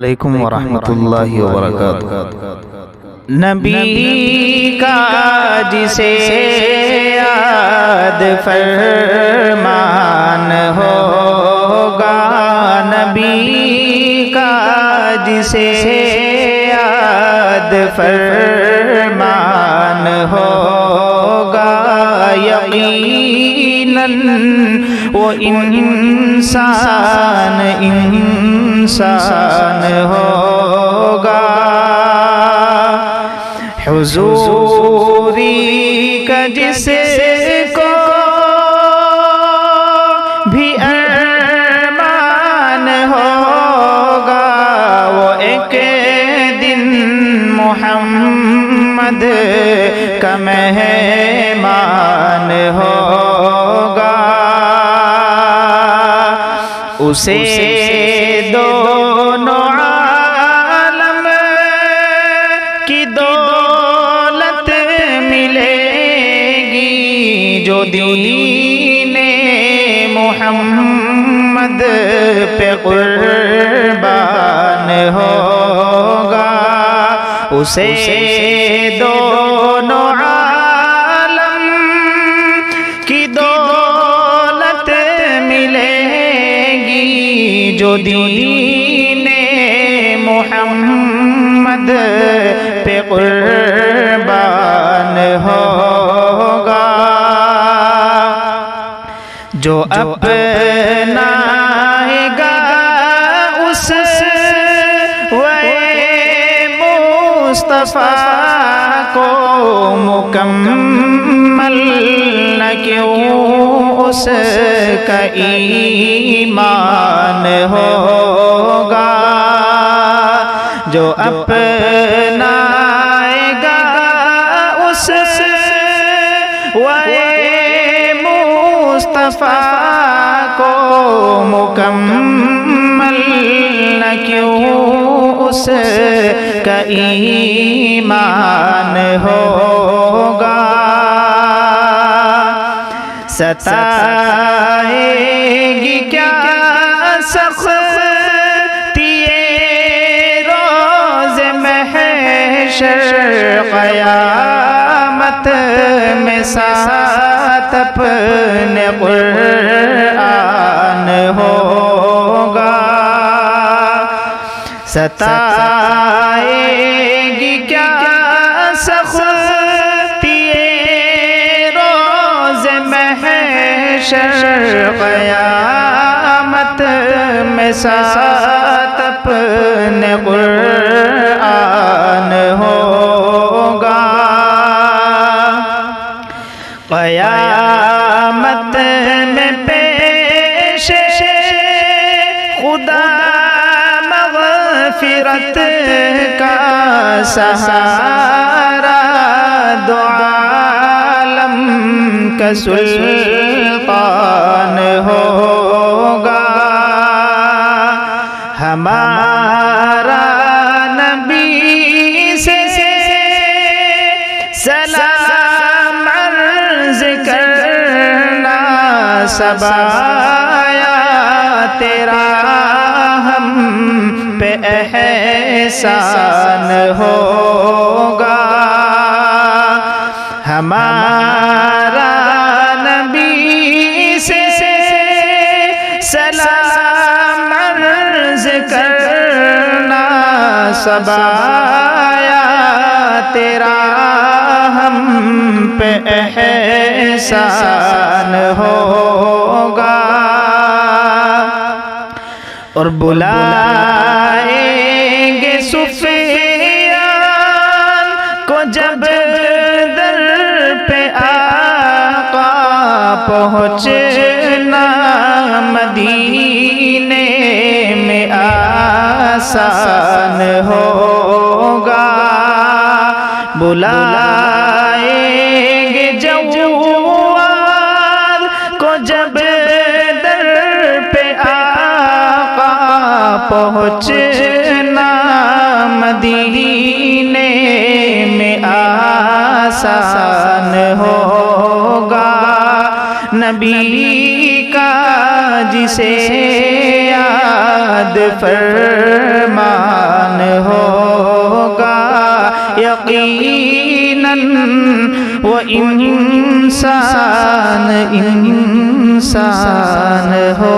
علیکم ورحمۃ اللہ وبرکاتہ۔ نبی کا جسے یاد فرمان ہوگا، نبی کا جسے یاد فرمان ہوگا، یقیناً وہ انسان ہوگا۔ حضوری کا جس کو بھی ارمان ہوگا، وہ ایک دن محمد کا مہمان ہوگا۔ اسے دونوں عالم کی دولت ملے گی، جو دین محمد پہ قربان ہوگا۔ اسے دونوں عالم کی دولت ملے گی، جو دین محمد پہ قربان ہوگا۔ جو اپنائے گا اس مصطفیٰ کو، مکمل نہ کیوں اس کا ایمان ہوگا۔ جو اپنائے گا اس مصطفیٰ کو، مکمل نہ کیوں اس کا ایمان ہوگا۔ ستائے گی کیا سختی روز محشر، قیامت میں ساتھ اپنے قرآن ہوگا۔ ستائے گی کیا سختی روز محشر، قیامت میں ساتھ اپنے قرآن ہوگا۔ قیامت میں پیش خدا مغفرت کا سہارا، دو عالم کا سلطان ہوگا۔ ہمارا نبی سے سلام عرض کرنا، سبایا تیرا ہم پہ احسان ہوگا۔ ہمارا نبی سے سلام عرض کرنا، سبایا تیرا ہم پہ احسان ہوگا۔ اور بلائیں گے سفیان کو جب در پہ آقا پہنچنا، مدینے میں آسان ہوگا۔ بلائیں گے جواد کو جب در پہ آقا پہنچنا، مدینے میں آسان ہوگا۔ نبی کا جسے یاد فرمان یقیناً وہ انسان انسان ہو